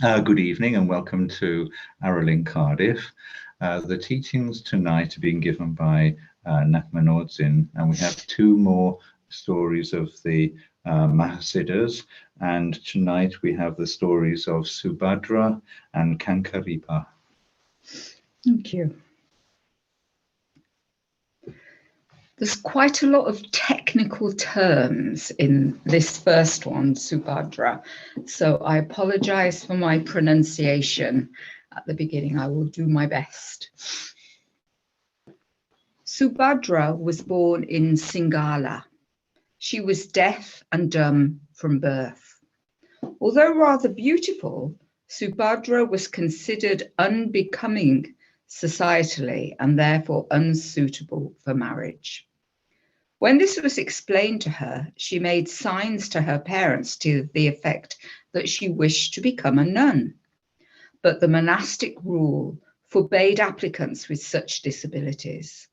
Good evening and welcome to Arrol in Cardiff. The teachings tonight are being given by Nachmanodzin, and we have two more stories of the Mahasiddhas, and tonight we have the stories of Subhadra and Kankaripa. Thank you. There's quite a lot of technical terms in this first one, Subhadra, so I apologize for my pronunciation at the beginning. I will do my best. Subhadra was born in Singala. She was deaf and dumb from birth. Although rather beautiful, Subhadra was considered unbecoming societally and therefore unsuitable for marriage. When this was explained to her, she made signs to her parents to the effect that she wished to become a nun. But the monastic rule forbade applicants with such disabilities.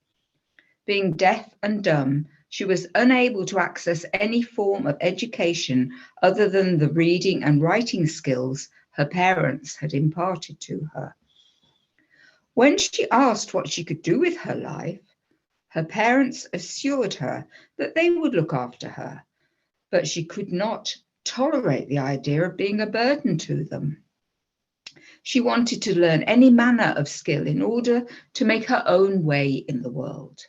Being deaf and dumb, she was unable to access any form of education other than the reading and writing skills her parents had imparted to her. When she asked what she could do with her life, her parents assured her that they would look after her, but she could not tolerate the idea of being a burden to them. She wanted to learn any manner of skill in order to make her own way in the world.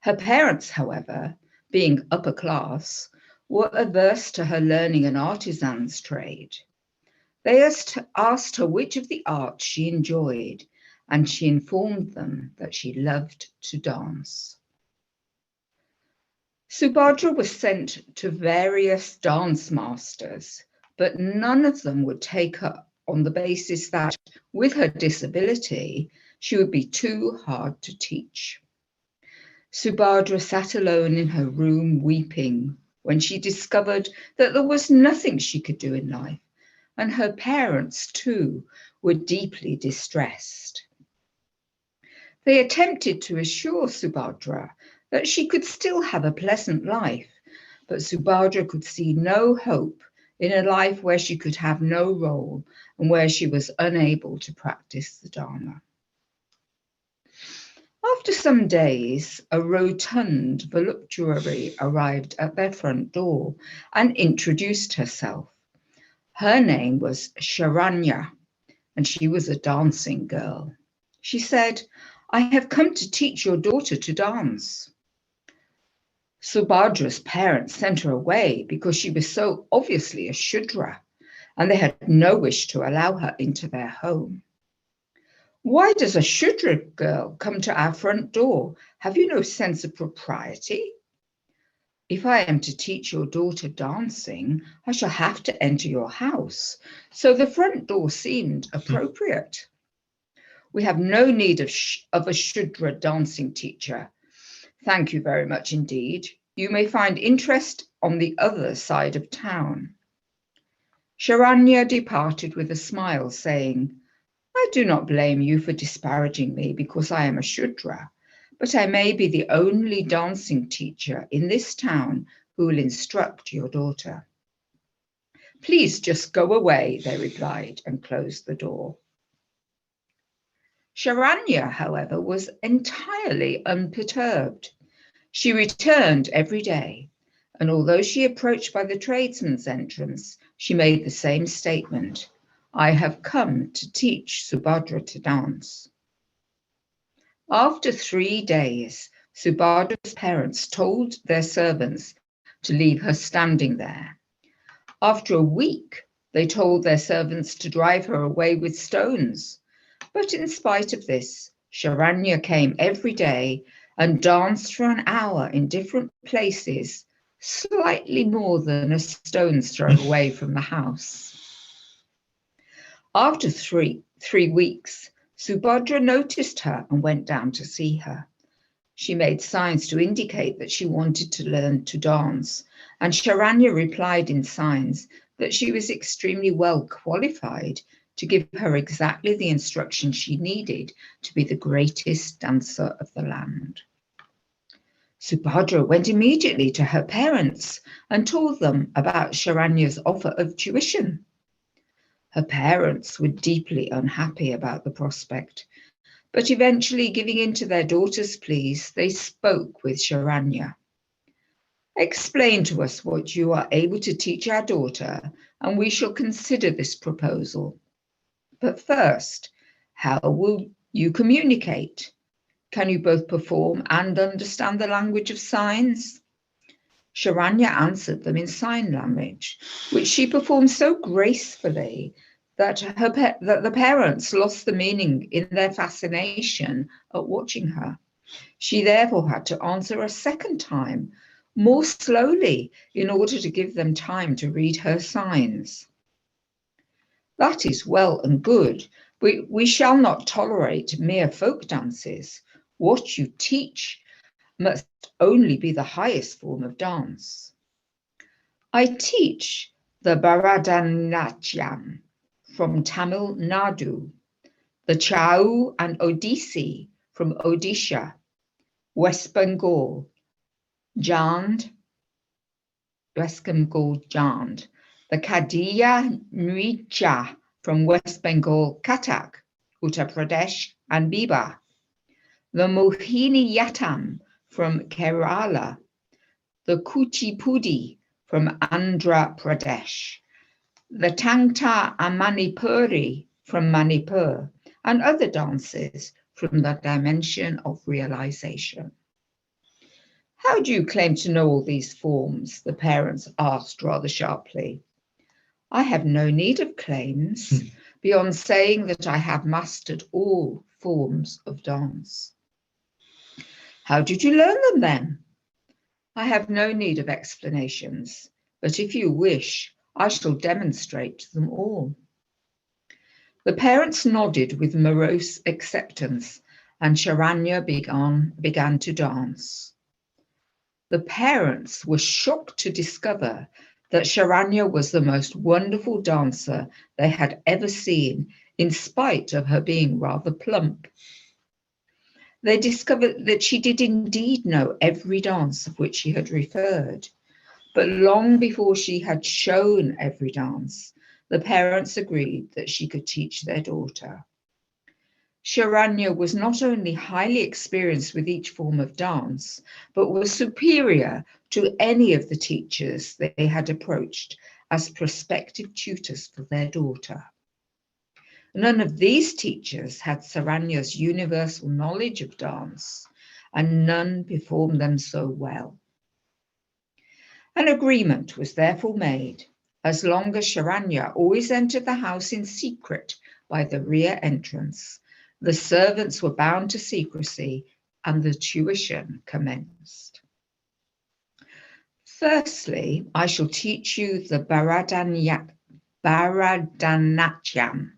Her parents, however, being upper class, were averse to her learning an artisan's trade. They asked her which of the arts she enjoyed, and she informed them that she loved to dance. Subhadra was sent to various dance masters, but none of them would take her on the basis that, with her disability, she would be too hard to teach. Subhadra sat alone in her room weeping when she discovered that there was nothing she could do in life, and her parents, too, were deeply distressed. They attempted to assure Subhadra that she could still have a pleasant life, but Subhadra could see no hope in a life where she could have no role and where she was unable to practice the Dharma. After some days, a rotund voluptuary arrived at their front door and introduced herself. Her name was Sharanya, and she was a dancing girl. She said, "I have come to teach your daughter to dance." Subhadra's parents sent her away because she was so obviously a Shudra, and they had no wish to allow her into their home. "Why does a Shudra girl come to our front door? Have you no sense of propriety? If I am to teach your daughter dancing, I shall have to enter your house, so the front door seemed appropriate. We have no need of a Shudra dancing teacher. Thank you very much indeed. You may find interest on the other side of town." Sharanya departed with a smile, saying, "I do not blame you for disparaging me because I am a Shudra, but I may be the only dancing teacher in this town who will instruct your daughter." "Please just go away," they replied, and closed the door. Sharanya, however, was entirely unperturbed. She returned every day, and although she approached by the tradesman's entrance, she made the same statement: "I have come to teach Subhadra to dance." After 3 days, Subhadra's parents told their servants to leave her standing there. After a week, they told their servants to drive her away with stones. But in spite of this, Sharanya came every day and danced for an hour in different places, slightly more than a stone's throw away from the house. After three weeks, Subhadra noticed her and went down to see her. She made signs to indicate that she wanted to learn to dance, and Sharanya replied in signs that she was extremely well qualified to give her exactly the instruction she needed to be the greatest dancer of the land. Subhadra went immediately to her parents and told them about Sharanya's offer of tuition. Her parents were deeply unhappy about the prospect, but eventually giving in to their daughter's pleas, they spoke with Sharanya. Explain to us what you are able to teach our daughter, and we shall consider this proposal. But first, how will you communicate? Can you both perform and understand the language of signs? Sharanya answered them in sign language, which she performed so gracefully that the parents lost the meaning in their fascination at watching her. She therefore had to answer a second time, more slowly, in order to give them time to read her signs. That is well and good. We shall not tolerate mere folk dances. What you teach must only be the highest form of dance. I teach the Bharatanatyam from Tamil Nadu, the Chau and Odissi from Odisha, West Bengal, West Bengal Jand, the Kadiya Nritya from West Bengal, Kathak, Uttar Pradesh, and Biba, the Mohiniyattam from Kerala, the Kuchipudi from Andhra Pradesh, the Tangta and Manipuri from Manipur, and other dances from the dimension of realization. How do you claim to know all these forms? The parents asked rather sharply. I have no need of claims beyond saying that I have mastered all forms of dance. How did you learn them then? I have no need of explanations, but if you wish, I shall demonstrate them all. The parents nodded with morose acceptance, and Sharanya began to dance. The parents were shocked to discover that Sharanya was the most wonderful dancer they had ever seen, in spite of her being rather plump. They discovered that she did indeed know every dance of which she had referred, but long before she had shown every dance, the parents agreed that she could teach their daughter. Sharanya was not only highly experienced with each form of dance, but was superior to any of the teachers they had approached as prospective tutors for their daughter. None of these teachers had Sharanya's universal knowledge of dance, and none performed them so well. An agreement was therefore made. As long as Sharanya always entered the house in secret by the rear entrance, the servants were bound to secrecy, and the tuition commenced. Firstly, I shall teach you the Bharatanatyam.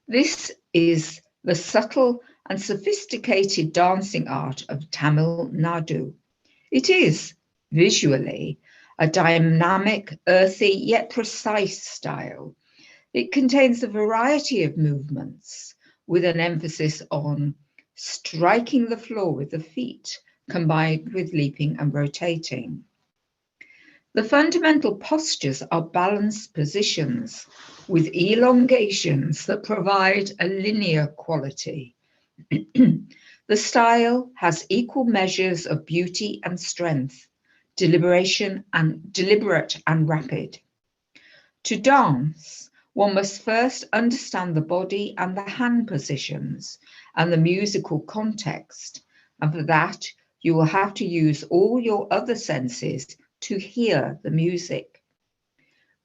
This is the subtle and sophisticated dancing art of Tamil Nadu. It is, visually, a dynamic, earthy, yet precise style. It contains a variety of movements, with an emphasis on striking the floor with the feet, combined with leaping and rotating. The fundamental postures are balanced positions with elongations that provide a linear quality. The style has equal measures of beauty and strength, deliberate and rapid. To dance, one must first understand the body and the hand positions and the musical context, and for that you will have to use all your other senses to hear the music.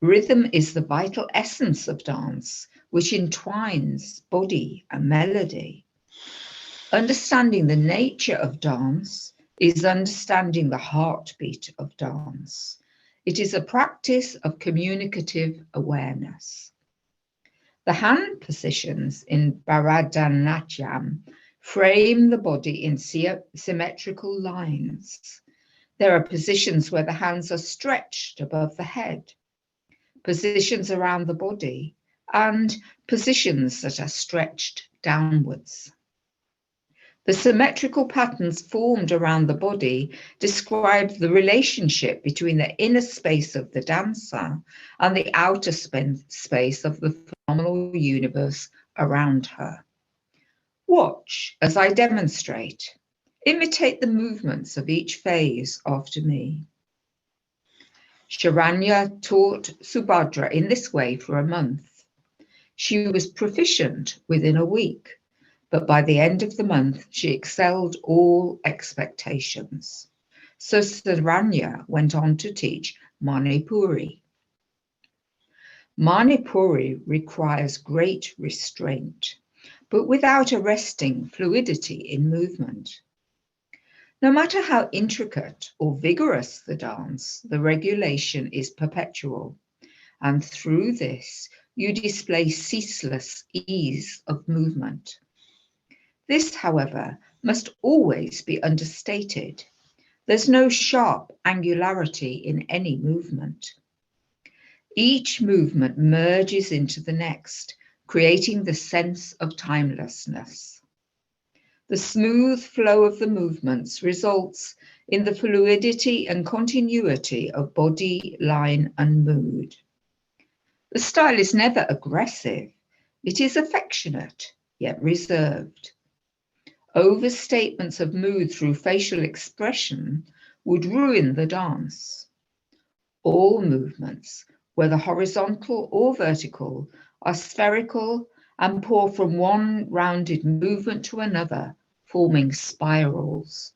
Rhythm is the vital essence of dance, which entwines body and melody. Understanding the nature of dance is understanding the heartbeat of dance. It is a practice of communicative awareness. The hand positions in Bharatanatyam frame the body in symmetrical lines. There are positions where the hands are stretched above the head, positions around the body, and positions that are stretched downwards. The symmetrical patterns formed around the body describe the relationship between the inner space of the dancer and the outer space of the phenomenal universe around her. Watch as I demonstrate. Imitate the movements of each phase after me. Sharanya taught Subhadra in this way for a month. She was proficient within a week, but by the end of the month, she excelled all expectations. So Sharanya went on to teach Manipuri. Manipuri requires great restraint, but without arresting fluidity in movement. No matter how intricate or vigorous the dance, the regulation is perpetual, and through this, you display ceaseless ease of movement. This, however, must always be understated. There's no sharp angularity in any movement. Each movement merges into the next, creating the sense of timelessness. The smooth flow of the movements results in the fluidity and continuity of body, line, and mood. The style is never aggressive. It is affectionate, yet reserved. Overstatements of mood through facial expression would ruin the dance. All movements, whether horizontal or vertical, are spherical and pour from one rounded movement to another, forming spirals.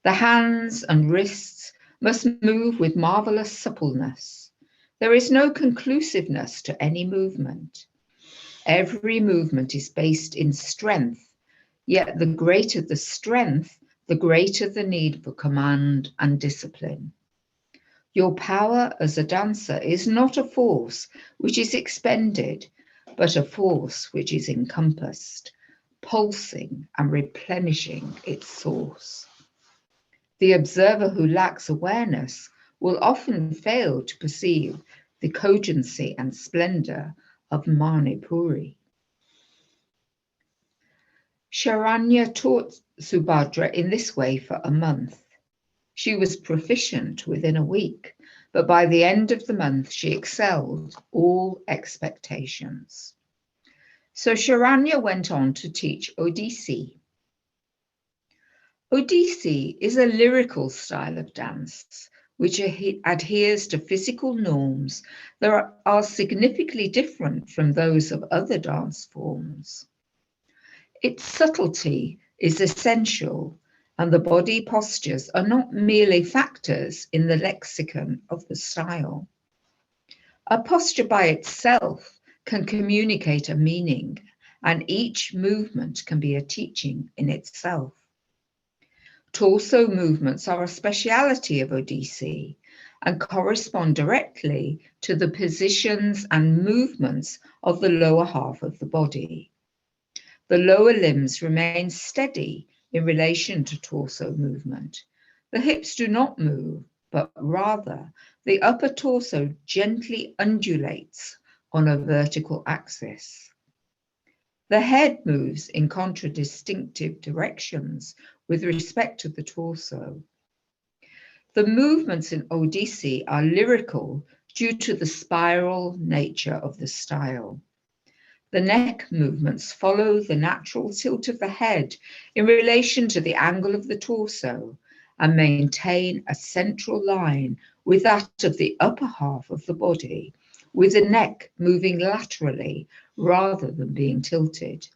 The hands and wrists must move with marvelous suppleness. There is no conclusiveness to any movement. Every movement is based in strength, yet the greater the strength, the greater the need for command and discipline. Your power as a dancer is not a force which is expended, but a force which is encompassed, pulsing and replenishing its source. The observer who lacks awareness will often fail to perceive the cogency and splendor of Manipuri. Sharanya taught Subhadra in this way for a month. She was proficient within a week, but by the end of the month, she excelled all expectations. So Sharanya went on to teach Odissi. Odissi is a lyrical style of dance which adheres to physical norms that are significantly different from those of other dance forms. Its subtlety is essential, and the body postures are not merely factors in the lexicon of the style. A posture by itself can communicate a meaning, and each movement can be a teaching in itself. Torso movements are a speciality of Odissi and correspond directly to the positions and movements of the lower half of the body. The lower limbs remain steady in relation to torso movement. The hips do not move, but rather the upper torso gently undulates on a vertical axis. The head moves in contradistinctive directions with respect to the torso. The movements in Odissi are lyrical due to the spiral nature of the style. The neck movements follow the natural tilt of the head in relation to the angle of the torso and maintain a central line with that of the upper half of the body, with the neck moving laterally rather than being tilted.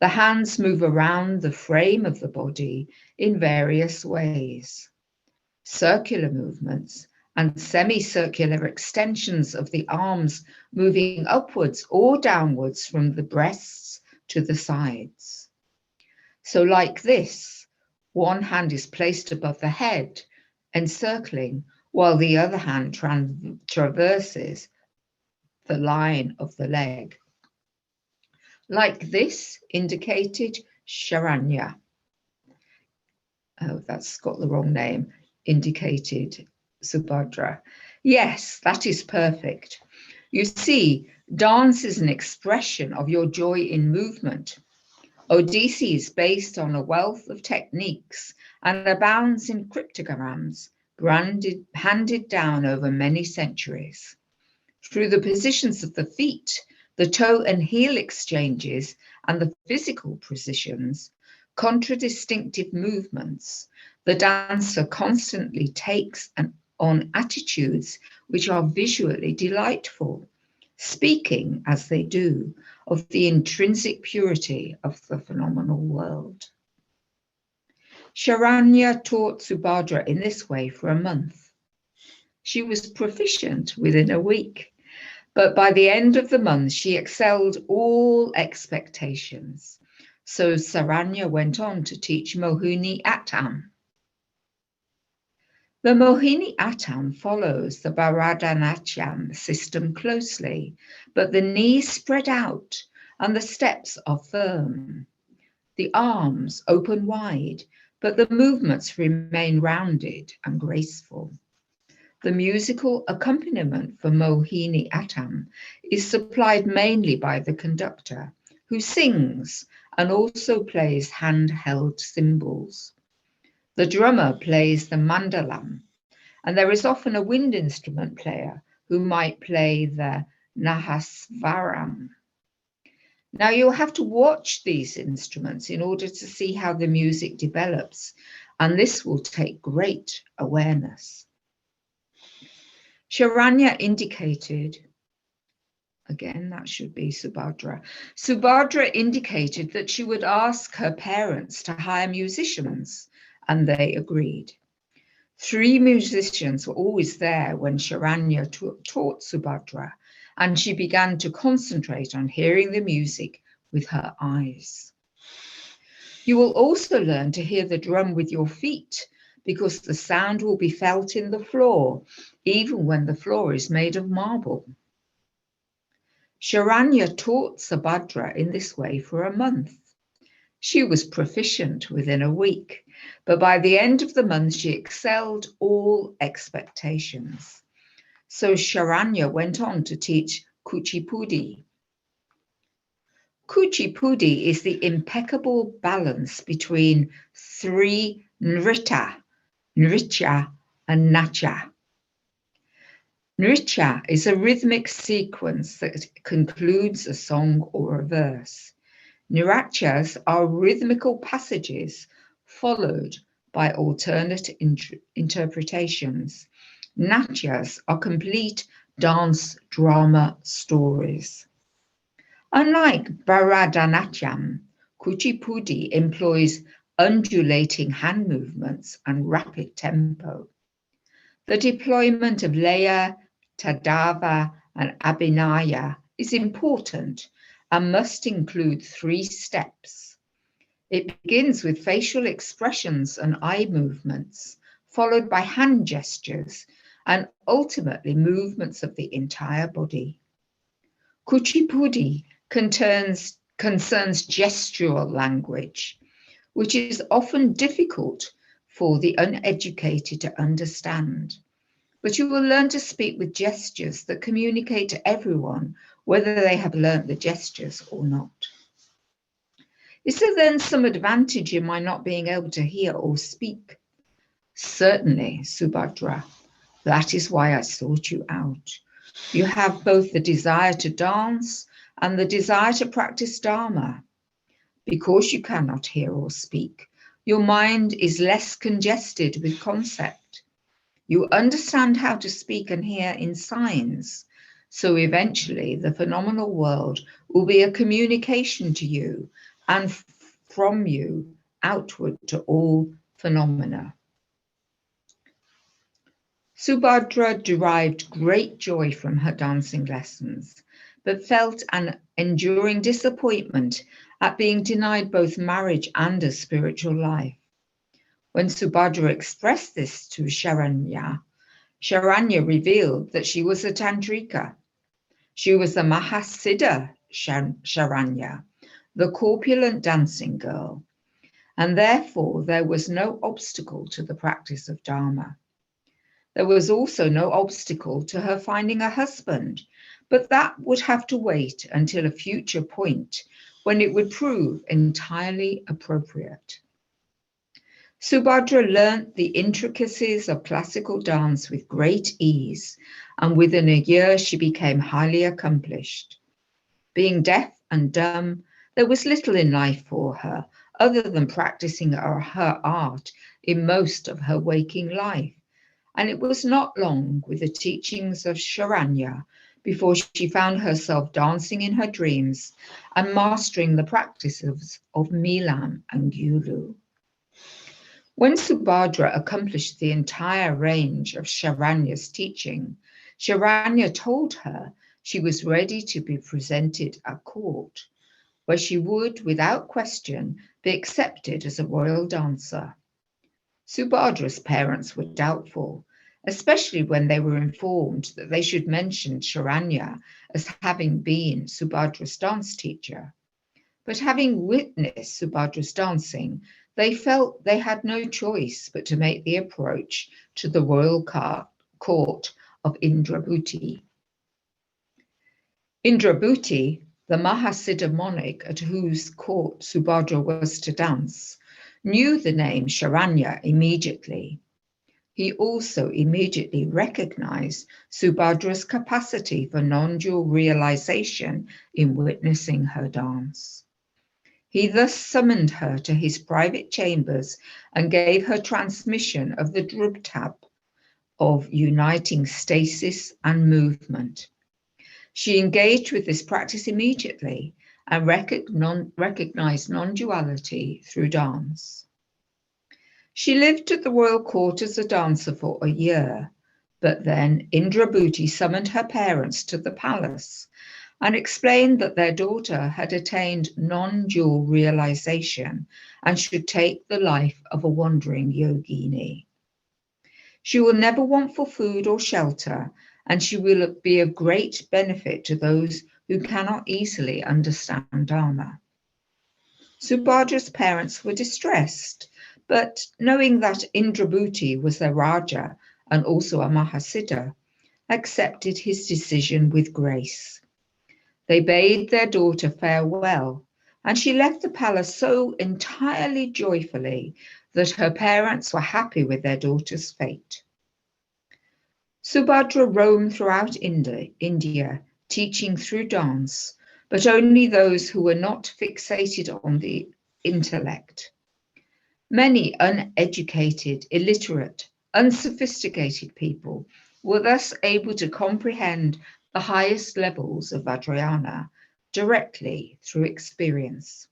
The hands move around the frame of the body in various ways. Circular movements and semicircular extensions of the arms moving upwards or downwards from the breasts to the sides. So like this, one hand is placed above the head, encircling, while the other hand traverses the line of the leg. Like this indicated Sharanya. Oh, that's got the wrong name. Indicated Subhadra. Yes, that is perfect. You see, dance is an expression of your joy in movement. Odissi is based on a wealth of techniques and abounds in cryptograms handed down over many centuries. Through the positions of the feet, the toe and heel exchanges, and the physical positions, contradistinctive movements, the dancer constantly takes on attitudes which are visually delightful, speaking, as they do, of the intrinsic purity of the phenomenal world. Sharanya taught Subhadra in this way for a month. She was proficient within a week, but by the end of the month, she excelled all expectations. So Saranya went on to teach Mohini Attam. The Mohini Attam follows the Bharatanatyam system closely, but the knees spread out and the steps are firm. The arms open wide, but the movements remain rounded and graceful. The musical accompaniment for Mohini Attam is supplied mainly by the conductor, who sings and also plays handheld cymbals. The drummer plays the mandalam, and there is often a wind instrument player who might play the nahasvaram. Now you'll have to watch these instruments in order to see how the music develops, and this will take great awareness. Sharanya indicated, again, that should be Subhadra. Subhadra indicated that she would ask her parents to hire musicians, and they agreed. 3 musicians were always there when Sharanya taught Subhadra, and she began to concentrate on hearing the music with her eyes. You will also learn to hear the drum with your feet, because the sound will be felt in the floor, even when the floor is made of marble. Sharanya taught Subhadra in this way for a month. She was proficient within a week, but by the end of the month, she excelled all expectations. So Sharanya went on to teach Kuchipudi. Kuchipudi is the impeccable balance between 3 nrita, nritya, and natya. Nritya is a rhythmic sequence that concludes a song or a verse. Niratyas are rhythmical passages followed by alternate interpretations. Natyas are complete dance drama stories. Unlike Bharatanatyam, Kuchipudi employs undulating hand movements and rapid tempo. The deployment of Laya, Tadava, and Abhinaya is important and must include 3 steps. It begins with facial expressions and eye movements, followed by hand gestures, and ultimately movements of the entire body. Kuchipudi concerns gestural language, which is often difficult for the uneducated to understand. But you will learn to speak with gestures that communicate to everyone, whether they have learnt the gestures or not. Is there then some advantage in my not being able to hear or speak? Certainly, Subhadra. That is why I sought you out. You have both the desire to dance and the desire to practice Dharma. Because you cannot hear or speak, your mind is less congested with concept. You understand how to speak and hear in signs, so eventually the phenomenal world will be a communication to you and from you outward to all phenomena. Subhadra derived great joy from her dancing lessons, but felt an enduring disappointment at being denied both marriage and a spiritual life. When Subhadra expressed this to Sharanya, Sharanya revealed that she was a Tantrika. She was the Mahasiddhas Sharanya, the corpulent dancing girl, and therefore there was no obstacle to the practice of Dharma. There was also no obstacle to her finding a husband, but that would have to wait until a future point when it would prove entirely appropriate. Subhadra learnt the intricacies of classical dance with great ease, and within a year she became highly accomplished. Being deaf and dumb, there was little in life for her other than practicing her art in most of her waking life, and it was not long with the teachings of Sharanya before she found herself dancing in her dreams and mastering the practices of Milam and Gulu. When Subhadra accomplished the entire range of Sharanya's teaching, Sharanya told her she was ready to be presented at court, where she would, without question, be accepted as a royal dancer. Subhadra's parents were doubtful, especially when they were informed that they should mention Sharanya as having been Subhadra's dance teacher. But having witnessed Subhadra's dancing, they felt they had no choice but to make the approach to the royal court of Indrabhuti. Indrabhuti, the Mahasiddha monarch at whose court Subhadra was to dance, knew the name Sharanya immediately. He also immediately recognized Subhadra's capacity for non-dual realization in witnessing her dance. He thus summoned her to his private chambers and gave her transmission of the druptab of uniting stasis and movement. She engaged with this practice immediately and recognized non-duality through dance. She lived at the royal court as a dancer for a year, but then Indrabhuti summoned her parents to the palace and explained that their daughter had attained non-dual realization and should take the life of a wandering yogini. She will never want for food or shelter, and she will be of great benefit to those who cannot easily understand Dharma. Subhadra's parents were distressed, but knowing that Indrabhuti was their Raja and also a Mahasiddha, accepted his decision with grace. They bade their daughter farewell, and she left the palace so entirely joyfully that her parents were happy with their daughter's fate. Subhadra roamed throughout India, teaching through dance, but only those who were not fixated on the intellect. Many uneducated, illiterate, unsophisticated people were thus able to comprehend the highest levels of Vajrayana directly through experience.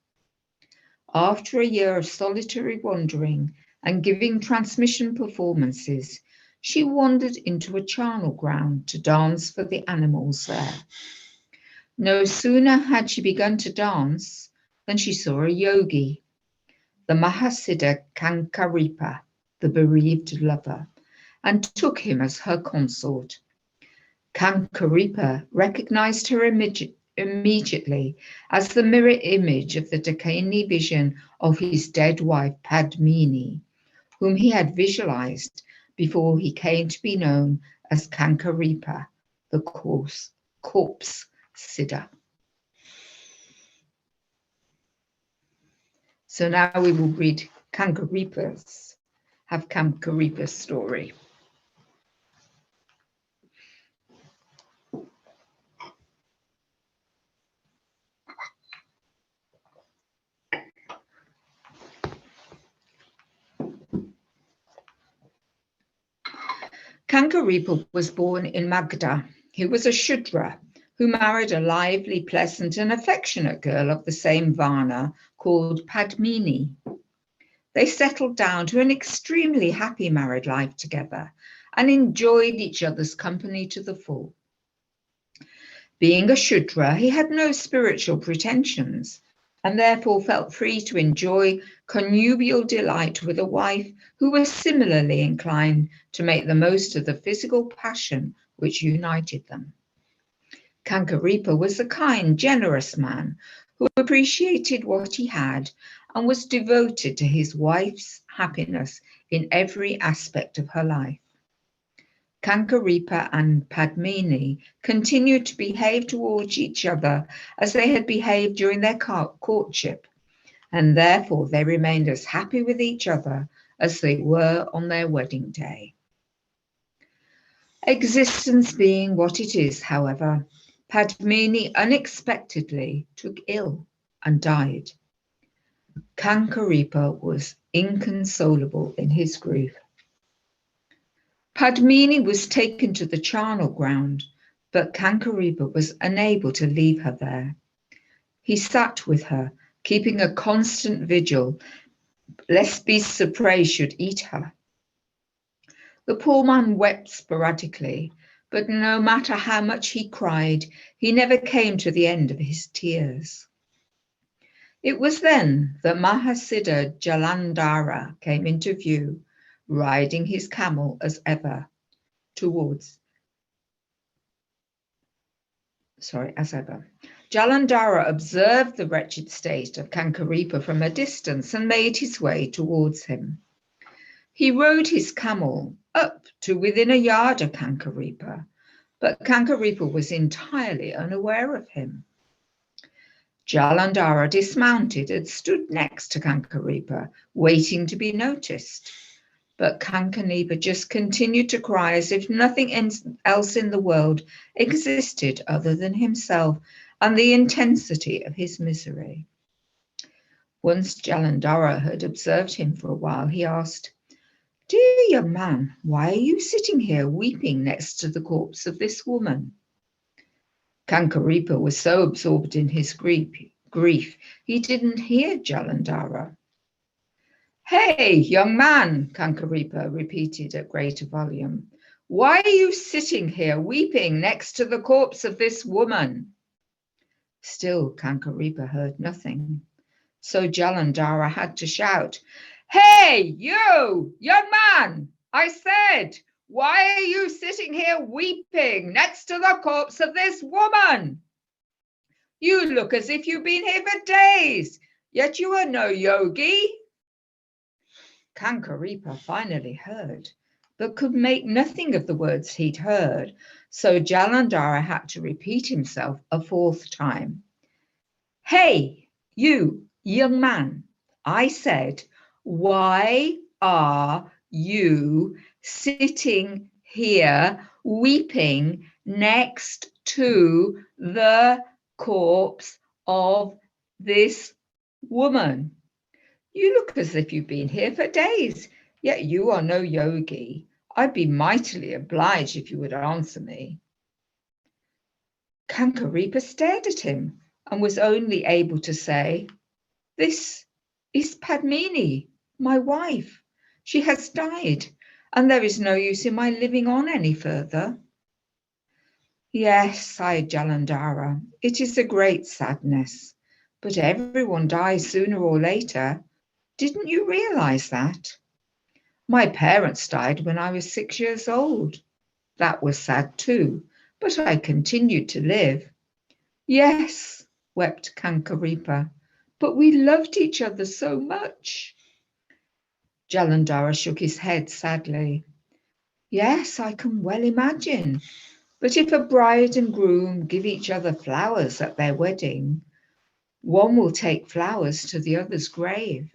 After a year of solitary wandering and giving transmission performances, she wandered into a charnel ground to dance for the animals there. No sooner had she begun to dance than she saw a yogi, the Mahasiddha Kankaripa, the bereaved lover, and took him as her consort. Kankaripa recognized her immediately as the mirror image of the Dakini vision of his dead wife Padmini, whom he had visualized before he came to be known as Kankaripa, the corpse Siddha. So now we will read Kankaripa's story. Kankaripa was born in Magda. He was a Shudra who married a lively, pleasant and affectionate girl of the same Varna called Padmini. They settled down to an extremely happy married life together and enjoyed each other's company to the full. Being a Shudra, he had no spiritual pretensions and therefore felt free to enjoy connubial delight with a wife who was similarly inclined to make the most of the physical passion which united them. Kankaripa was a kind, generous man who appreciated what he had and was devoted to his wife's happiness in every aspect of her life. Kankaripa and Padmini continued to behave towards each other as they had behaved during their courtship, and therefore they remained as happy with each other as they were on their wedding day. Existence being what it is, however, Padmini unexpectedly took ill and died. Kankaripa was inconsolable in his grief. Padmini was taken to the charnel ground, but Kankaripa was unable to leave her there. He sat with her, keeping a constant vigil, lest beasts of prey should eat her. The poor man wept sporadically, but no matter how much he cried, he never came to the end of his tears. It was then that Mahasiddha Jalandhara came into view, riding his camel as ever. Jalandhara observed the wretched state of Kankaripa from a distance and made his way towards him. He rode his camel up to within a yard of Kankaripa, but Kankaripa was entirely unaware of him. Jalandhara dismounted and stood next to Kankaripa, waiting to be noticed. But Kankaripa just continued to cry as if nothing else in the world existed other than himself and the intensity of his misery. Once Jalandhara had observed him for a while, he asked, "Dear young man, why are you sitting here weeping next to the corpse of this woman?" Kankaripa was so absorbed in his grief, he didn't hear Jalandhara. "Hey, young man," Kankaripa repeated at greater volume, "why are you sitting here weeping next to the corpse of this woman?" Still, Kankaripa heard nothing. So Jalandhara had to shout, "Hey, you, young man, I said, why are you sitting here weeping next to the corpse of this woman? You look as if you've been here for days, yet you are no yogi." Kankaripa finally heard, but could make nothing of the words he'd heard, so Jalandhara had to repeat himself a fourth time. "Hey, you, young man, I said, why are you sitting here weeping next to the corpse of this woman? You look as if you've been here for days, yet you are no yogi. I'd be mightily obliged if you would answer me." Kankaripa stared at him and was only able to say, "This is Padmini, my wife. She has died, and there is no use in my living on any further." "Yes," sighed Jalandhara, "it is a great sadness, but everyone dies sooner or later. Didn't you realize that? My parents died when I was 6 years old. That was sad too, but I continued to live." "Yes," wept Kankaripa, "but we loved each other so much." Jalandhara shook his head sadly. "Yes, I can well imagine. But if a bride and groom give each other flowers at their wedding, one will take flowers to the other's grave.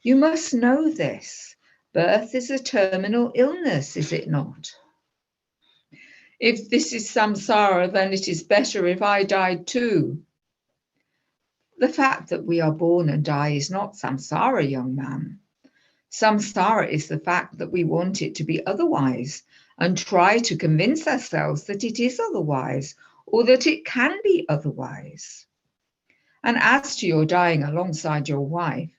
You must know this. Birth is a terminal illness, is it not? If this is samsara, then it is better if I died too." "The fact that we are born and die is not samsara, young man. Samsara is the fact that we want it to be otherwise and try to convince ourselves that it is otherwise or that it can be otherwise. And as to your dying alongside your wife,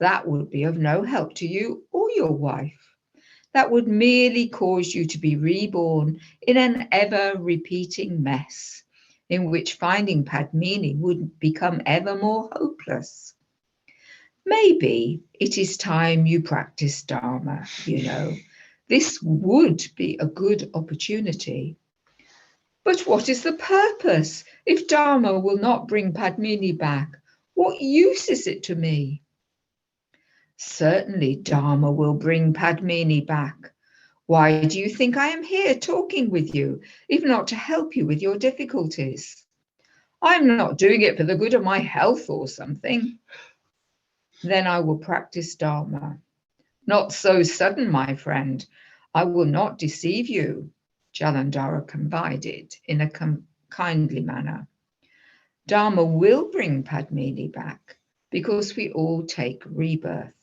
that would be of no help to you or your wife. That would merely cause you to be reborn in an ever-repeating mess, in which finding Padmini would become ever more hopeless. Maybe it is time you practice Dharma, you know. This would be a good opportunity." "But what is the purpose? If Dharma will not bring Padmini back, what use is it to me?" "Certainly Dharma will bring Padmini back. Why do you think I am here talking with you, if not to help you with your difficulties? I'm not doing it for the good of my health or something. Then I will practice Dharma. Not so sudden, my friend. I will not deceive you, Jalandhara confided in a kindly manner. Dharma will bring Padmini back because we all take rebirth.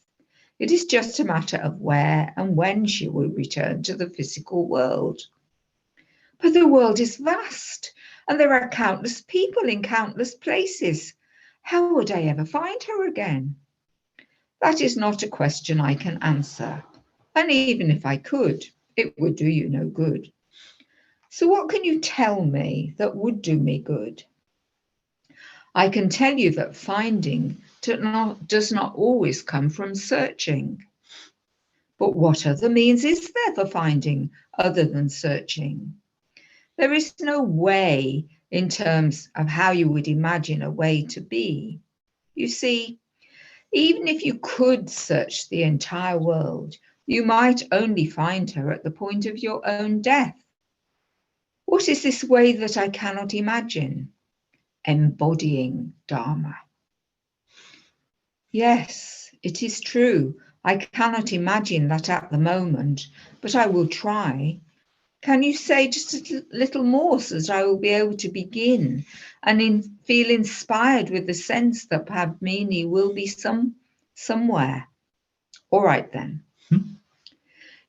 It is just a matter of where and when she will return to the physical world. But the world is vast, and there are countless people in countless places. How would I ever find her again? That is not a question I can answer. And even if I could, it would do you no good. So what can you tell me that would do me good? I can tell you that finding does not always come from searching. But what other means is there for finding other than searching? There is no way in terms of how you would imagine a way to be. You see, even if you could search the entire world, you might only find her at the point of your own death. What is this way that I cannot imagine? Embodying Dharma. Yes, it is true. I cannot imagine that at the moment, but I will try. Can you say just a little more so that I will be able to begin and feel inspired with the sense that Padmini will be somewhere? All right then.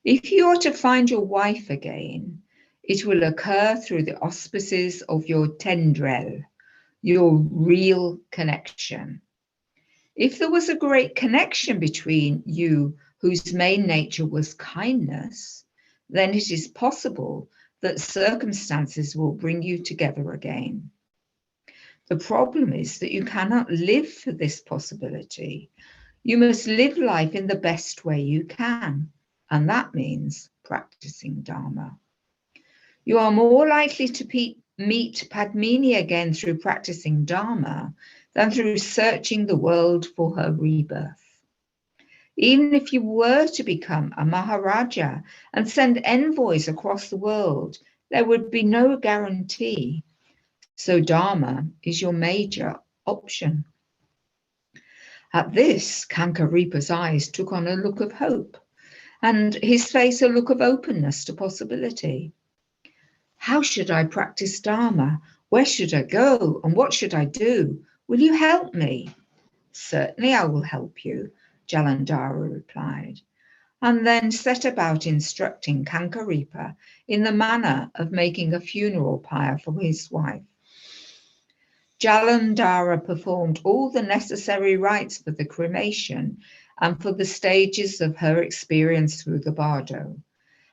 If you are to find your wife again, it will occur through the auspices of your tendrel, your real connection. If there was a great connection between you whose main nature was kindness, then it is possible that circumstances will bring you together again. The problem is that you cannot live for this possibility. You must live life in the best way you can, and that means practicing Dharma. You are more likely to meet Padmini again through practicing Dharma than through searching the world for her rebirth. Even if you were to become a Maharaja and send envoys across the world, there would be no guarantee. So Dharma is your major option. At this, Kankaripa's eyes took on a look of hope, and his face a look of openness to possibility. How should I practice Dharma? Where should I go? And what should I do? Will you help me? Certainly I will help you, Jalandhara replied, and then set about instructing Kankaripa in the manner of making a funeral pyre for his wife. Jalandhara performed all the necessary rites for the cremation and for the stages of her experience through the bardo.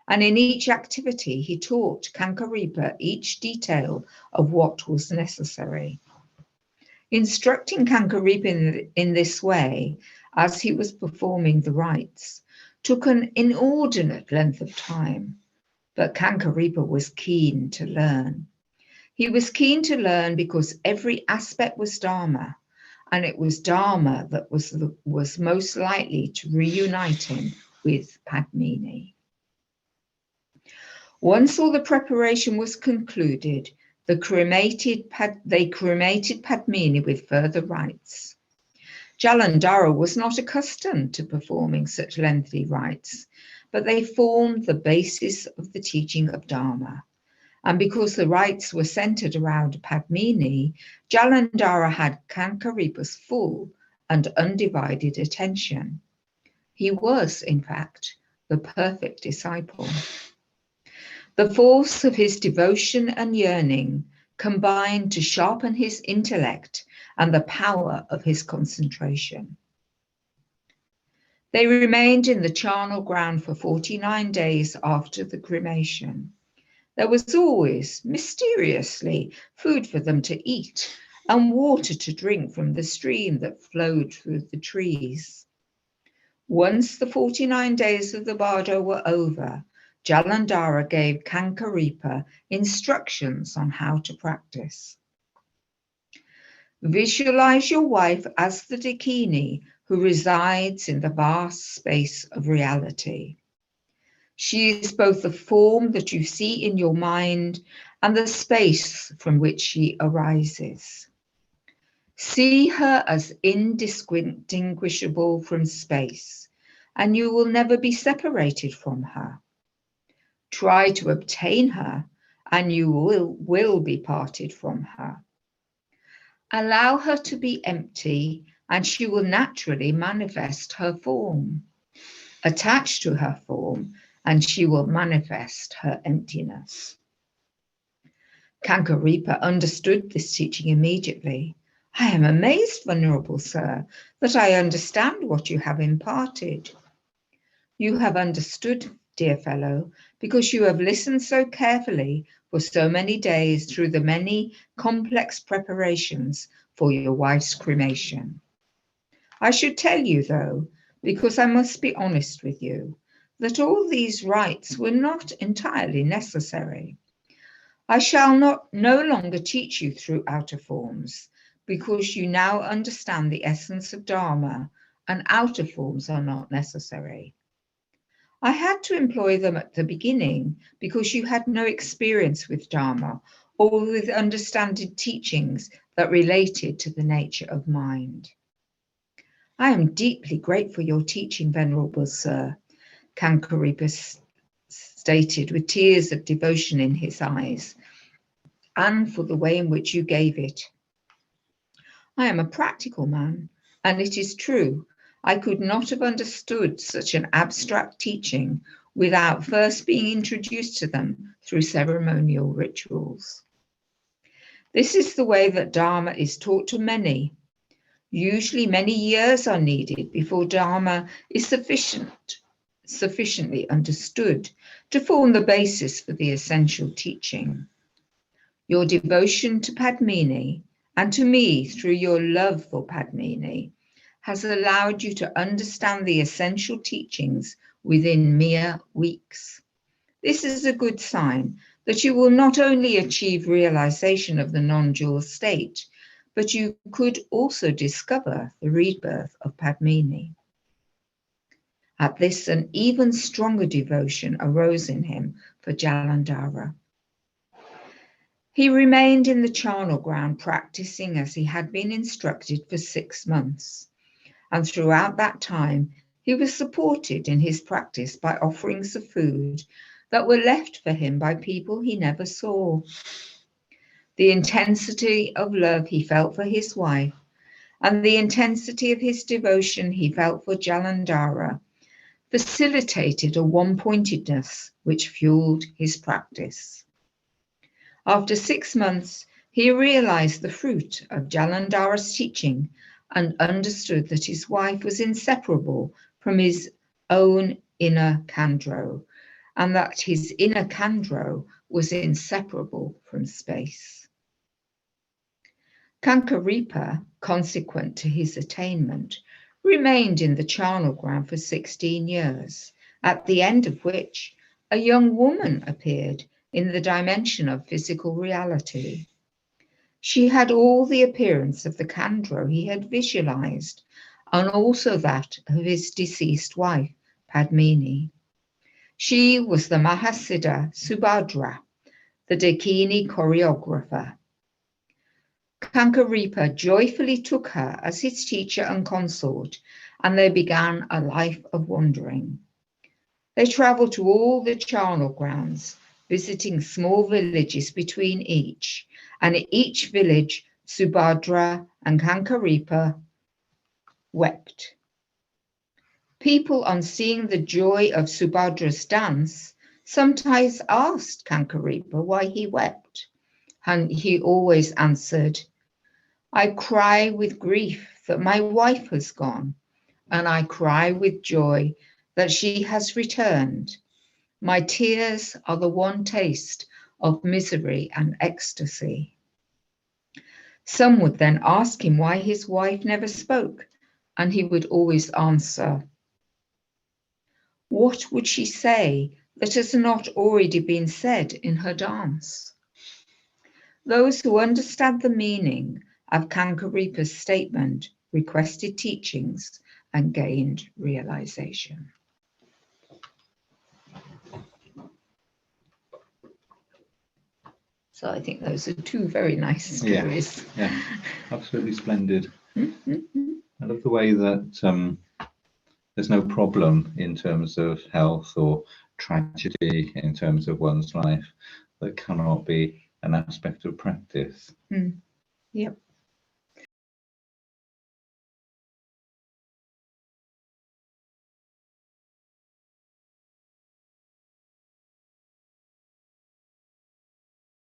And in each activity, he taught Kankaripa each detail of what was necessary. Instructing Kankaripa in this way, as he was performing the rites, took an inordinate length of time, but Kankaripa was keen to learn. He was keen to learn because every aspect was Dharma, and it was Dharma that was most likely to reunite him with Padmini. Once all the preparation was concluded, they cremated Padmini with further rites. Jalandhara was not accustomed to performing such lengthy rites, but they formed the basis of the teaching of Dharma. And because the rites were centered around Padmini, Jalandhara had Kankaripa's full and undivided attention. He was, in fact, the perfect disciple. The force of his devotion and yearning combined to sharpen his intellect and the power of his concentration. They remained in the charnel ground for 49 days after the cremation. There was always, mysteriously, food for them to eat and water to drink from the stream that flowed through the trees. Once the 49 days of the bardo were over, Jalandhara gave Kankaripa instructions on how to practice. Visualize your wife as the Dakini who resides in the vast space of reality. She is both the form that you see in your mind and the space from which she arises. See her as indistinguishable from space, and you will never be separated from her. Try to obtain her, and you will be parted from her. Allow her to be empty, and she will naturally manifest her form. Attach to her form, and she will manifest her emptiness. Kankaripa understood this teaching immediately. I am amazed, Venerable Sir, that I understand what you have imparted. You have understood, dear fellow, because you have listened so carefully for so many days through the many complex preparations for your wife's cremation. I should tell you, though, because I must be honest with you, that all these rites were not entirely necessary. I shall no longer teach you through outer forms, because you now understand the essence of Dharma, and outer forms are not necessary. I had to employ them at the beginning because you had no experience with Dharma or with understanding teachings that related to the nature of mind. I am deeply grateful for your teaching, Venerable Sir, Kankaripa stated with tears of devotion in his eyes, and for the way in which you gave it. I am a practical man, and it is true, I could not have understood such an abstract teaching without first being introduced to them through ceremonial rituals. This is the way that Dharma is taught to many. Usually many years are needed before Dharma is sufficiently understood to form the basis for the essential teaching. Your devotion to Padmini and to me through your love for Padmini has allowed you to understand the essential teachings within mere weeks. This is a good sign that you will not only achieve realization of the non-dual state, but you could also discover the rebirth of Padmini. At this, an even stronger devotion arose in him for Jalandhara. He remained in the charnel ground practicing as he had been instructed for 6 months. And throughout that time, he was supported in his practice by offerings of food that were left for him by people he never saw. The intensity of love he felt for his wife and the intensity of his devotion he felt for Jalandhara facilitated a one-pointedness which fueled his practice. After 6 months, he realized the fruit of Jalandhara's teaching and understood that his wife was inseparable from his own inner Khandro, and that his inner Khandro was inseparable from space. Kankaripa, consequent to his attainment, remained in the charnel ground for 16 years, at the end of which a young woman appeared in the dimension of physical reality. She had all the appearance of the Khandro he had visualized, and also that of his deceased wife, Padmini. She was the Mahasiddha Subhadra, the Dakini choreographer. Kankaripa joyfully took her as his teacher and consort, and they began a life of wandering. They traveled to all the charnel grounds, visiting small villages between each, and in each village Subhadra and Kankaripa wept. People, on seeing the joy of Subhadra's dance, sometimes asked Kankaripa why he wept, and he always answered, I cry with grief that my wife has gone, and I cry with joy that she has returned. My tears are the one taste of misery and ecstasy. Some would then ask him why his wife never spoke, and he would always answer, what would she say that has not already been said in her dance? Those who understand the meaning of Kankaripa's statement requested teachings and gained realization. So I think those are two very nice stories. Yeah, absolutely splendid. Mm-hmm. I love the way that there's no problem in terms of health or tragedy in terms of one's life that cannot be an aspect of practice. Yep.